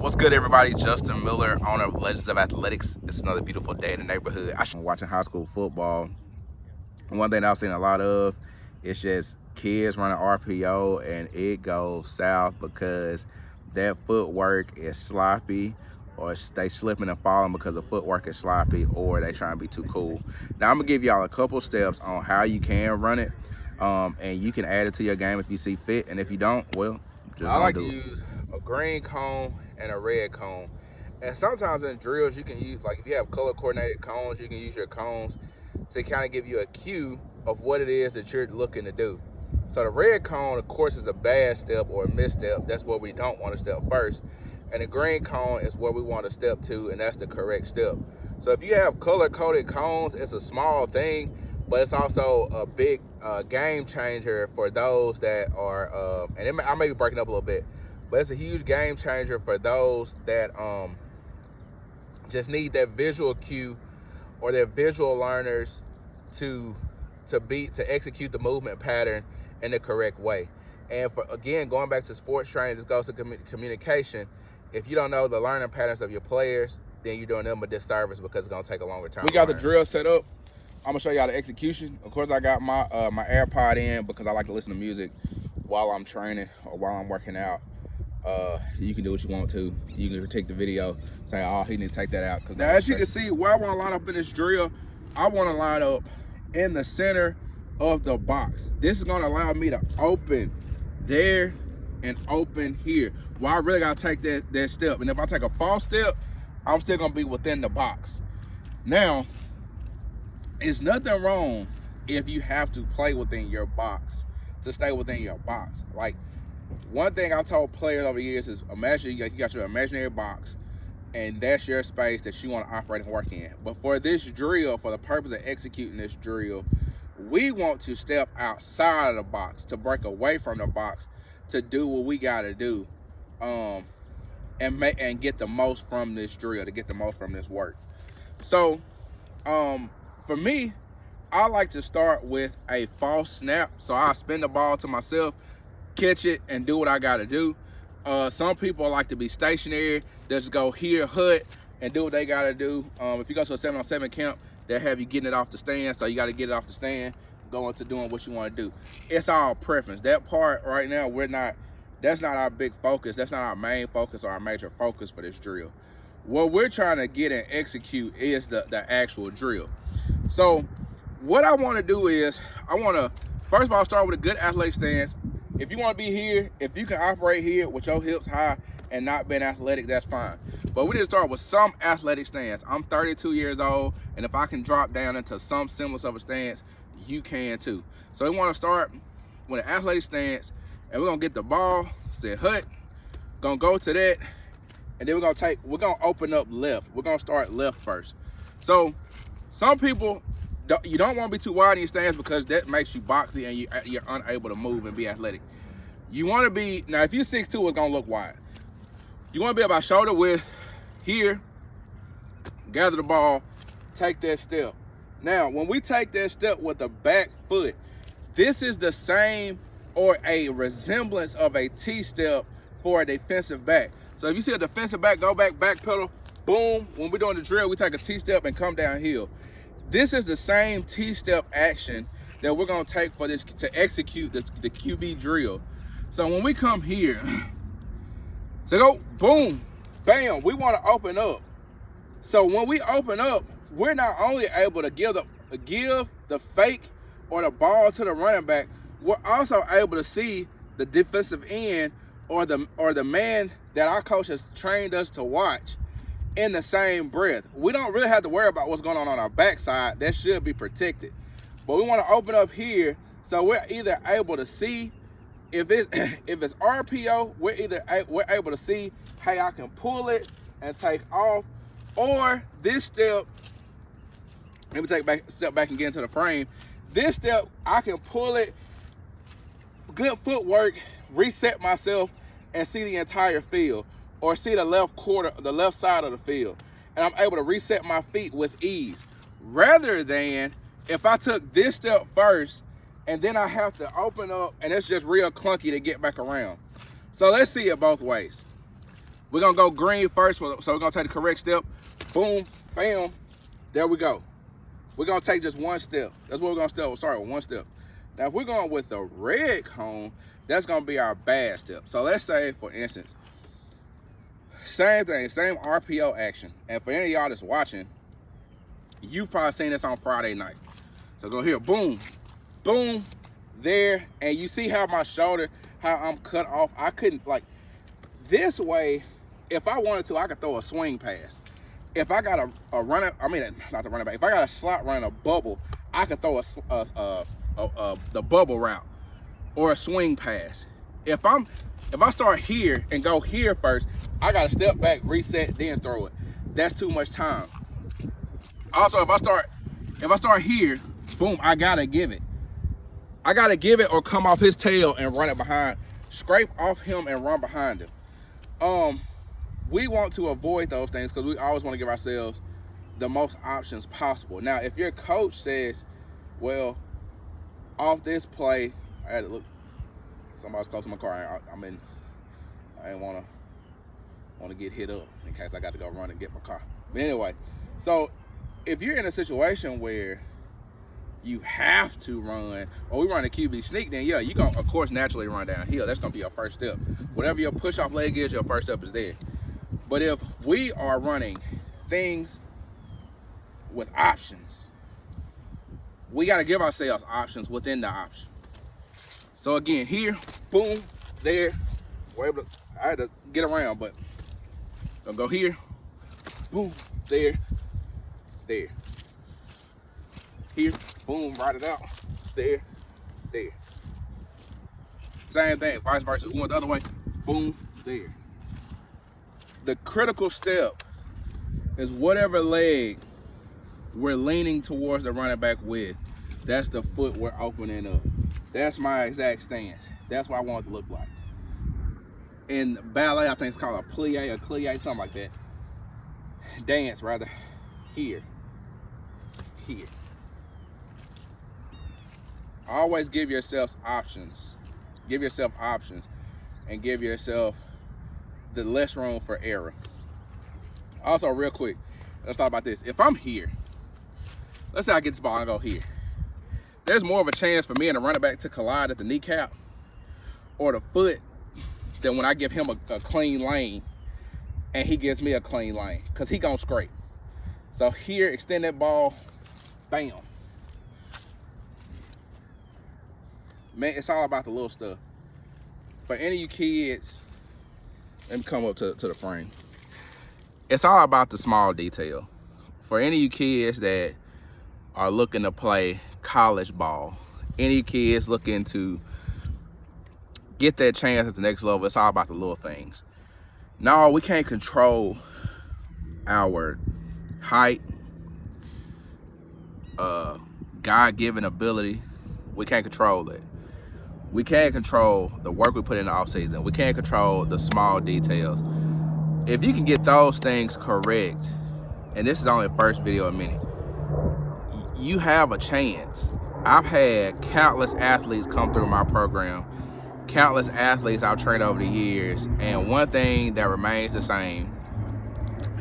What's good, everybody? Justin Miller, owner of Legends of Athletics. It's another beautiful day in the neighborhood. I'm watching high school football. One thing I've seen a lot of is just kids running RPO, and it goes south because their footwork is sloppy, or they slipping and falling because the footwork is sloppy, or they trying to be too cool. Now, I'm going to give y'all a couple steps on how you can run it, and you can add it to your game if you see fit, and if you don't, well, just I like to do it. use a green cone and a red cone. And sometimes in drills, you can use, like if you have color coordinated cones, you can use your cones to kind of give you a cue of what it is that you're looking to do. So the red cone, of course, is a bad step or a misstep. That's where we don't want to step first. And the green cone is where we want to step to, and that's the correct step. So if you have color-coded cones, it's a small thing, but it's also a big game changer for those that are, I may be breaking up a little bit, but it's a huge game changer for those that just need that visual cue or their visual learners to execute the movement pattern in the correct way. And for, again, going back to sports training, this goes to communication. If you don't know the learning patterns of your players, then you're doing them a disservice because it's going to take a longer time. We got the drill set up. I'm going to show y'all the execution. Of course, I got my my AirPod in because I like to listen to music while I'm training or while I'm working out. You can do what you want to. You can take the video, say, oh, he need to take that out. Now, as you can see, where I want to line up in this drill, I want to line up in the center of the box. This is going to allow me to open there and open here. Well, I really got to take that step. And if I take a false step, I'm still going to be within the box. Now, it's nothing wrong if you have to play within your box, to stay within your box. Like, one thing I've told players over the years is, imagine you got your imaginary box, and that's your space that you want to operate and work in. But for this drill, for the purpose of executing this drill, we want to step outside of the box, to break away from the box, to do what we got to do, and get the most from this drill, to get the most from this work. So, for me, I like to start with a false snap. So I spin the ball to myself, catch it, and do what I got to do. Some people like to be stationary. They just go here, hut, and do what they got to do. If you go to a 7-on-7 camp, they'll have you getting it off the stand, so you got to get it off the stand, go into doing what you want to do. It's all preference. That part right now, that's not our big focus. That's not our main focus or our major focus for this drill. What we're trying to get and execute is the actual drill. So what I want to do is, I want to, first of all, start with a good athletic stance. If you want to be here, if you can operate here with your hips high and not being athletic, that's fine. But we need to start with some athletic stance. I'm 32 years old, and if I can drop down into some semblance of a stance, you can too. So we want to start with an athletic stance, and we're going to get the ball, sit hut, going to go to that, and then we're going to open up left. We're going to start left first. So some people, you don't want to be too wide in your stance because that makes you boxy and you're unable to move and be athletic. You want to be, now if you're 6'2", it's going to look wide. You want to be about shoulder width here, gather the ball, take that step. Now, when we take that step with the back foot, this is the same or a resemblance of a T-step for a defensive back. So if you see a defensive back, go back pedal, boom. When we're doing the drill, we take a T-step and come downhill. This is the same T-step action that we're going to take for this, to execute the QB drill. So when we come here, so go, boom, bam, we want to open up. So when we open up, we're not only able to give the fake or the ball to the running back, we're also able to see the defensive end or the man that our coach has trained us to watch in the same breath. We don't really have to worry about what's going on our backside. That should be protected. But we want to open up here, so we're either able to see, if it's RPO, we're able to see, hey, I can pull it and take off, or this step, let me step back and get into the frame. This step, I can pull it, good footwork, reset myself, and see the entire field, or see the left side of the field. And I'm able to reset my feet with ease. Rather than if I took this step first and then I have to open up and it's just real clunky to get back around. So let's see it both ways. We're going to go green first, so we're going to take the correct step. Boom, bam, there we go. We're going to take just one step. That's what we're going to start with, one step. Now, if we're going with the red cone, that's going to be our bad step. So let's say, for instance, same thing, same RPO action. And for any of y'all that's watching, you probably seen this on Friday night. So go here, boom, boom, there. And you see how my shoulder, how I'm cut off? I couldn't, like, this way, if I wanted to, I could throw a swing pass. If I got a runner, I mean, not the running back, if I got a slot running a bubble, I could throw the bubble route or a swing pass. If I start here and go here first, I got to step back, reset, then throw it. That's too much time. Also, if I start here, boom, I got to give it. I got to give it or come off his tail and run it behind, scrape off him and run behind him. We want to avoid those things because we always want to give ourselves the most options possible. Now, if your coach says, well, off this play, I had to look, somebody's close to my car. I didn't want to get hit up in case I got to go run and get my car. But anyway, so if you're in a situation where you have to run, or we run a QB sneak, then yeah, you're going to, of course, naturally run downhill. That's going to be your first step. Whatever your push-off leg is, your first step is there. But if we are running things with options, we got to give ourselves options within the option. So again, here, boom, there. I had to get around, but I'll go here, boom, there, there. Here, boom, ride it out, there, there. Same thing, vice versa. We went the other way, boom, there. The critical step is whatever leg we're leaning towards the running back with. That's the foot we're opening up. That's my exact stance. That's what I want it to look like. In ballet, I think it's called a plie, something like that. Dance, rather. Here. Here. Always give yourself options. Give yourself options and give yourself the less room for error. Also, real quick, let's talk about this. If I'm here, let's say I get this ball and go here. There's more of a chance for me and the running back to collide at the kneecap or the foot than when I give him a clean lane and he gives me a clean lane, because he gonna scrape. So here, extend that ball, bam. Man, it's all about the little stuff. For any of you kids, let me come up to the frame. It's all about the small detail. For any of you kids that are looking to play college ball, any kids looking to get that chance at the next level, it's all about the little things. No, we can't control our height, God-given ability. We can't control it. We can't control the work we put in the offseason. We can't control the small details. If you can get those things correct, and this is only the first video of many, you have a chance. I've had countless athletes come through my program, countless athletes I've trained over the years, and one thing that remains the same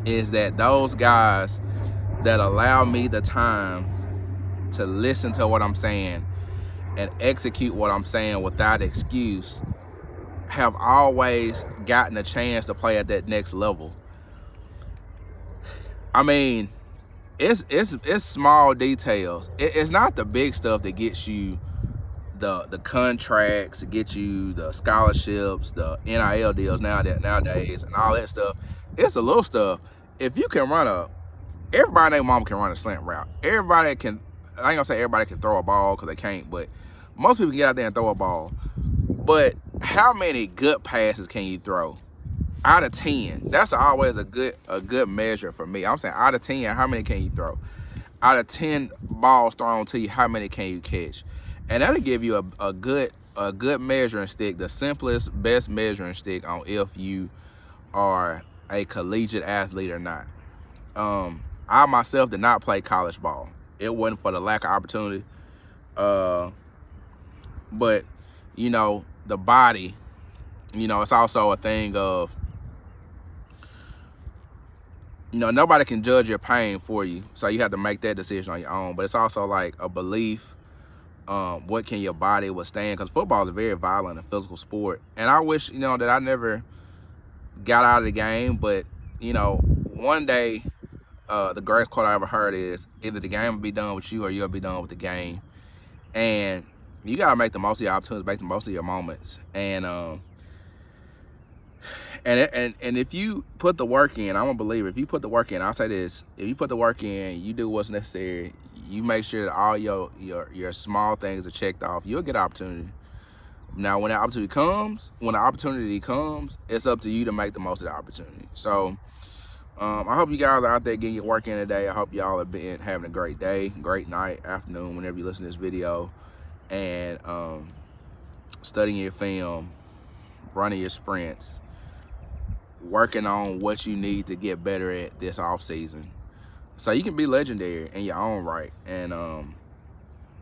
is that those guys that allow me the time to listen to what I'm saying and execute what I'm saying without excuse have always gotten a chance to play at that next level. I mean, it's small details. It's not the big stuff that gets you the contracts, to get you the scholarships, the NIL deals nowadays, and all that stuff. It's the little stuff. If you can everybody and their mom can run a slant route. Everybody can. I ain't gonna say everybody can throw a ball, because they can't, but most people can get out there and throw a ball. But how many good passes can you throw? Out of 10, that's always a good measure for me. I'm saying out of 10, how many can you throw? Out of 10 balls thrown to you, how many can you catch? And that'll give you a good measuring stick, the simplest, best measuring stick on if you are a collegiate athlete or not. I myself did not play college ball. It wasn't for the lack of opportunity. But, you know, the body, you know, it's also a thing of you know, nobody can judge your pain for you, so you have to make that decision on your own. But it's also like a belief. What can your body withstand? Because football is a very violent and physical sport, and I wish, you know, that I never got out of the game. But you know, one day, the greatest quote I ever heard is, either the game will be done with you or you'll be done with the game. And you gotta make the most of your opportunities, make the most of your moments. And if you put the work in, I'm a believer. If you put the work in, I'll say this: if you put the work in, you do what's necessary. You make sure that all your small things are checked off. You'll get an opportunity. Now, when the opportunity comes, it's up to you to make the most of the opportunity. So, I hope you guys are out there getting your work in today. I hope y'all have been having a great day, great night, afternoon, whenever you listen to this video, and studying your film, running your sprints, working on what you need to get better at this off season, so you can be legendary in your own right. And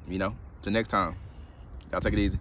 you know, till next time, y'all take it easy.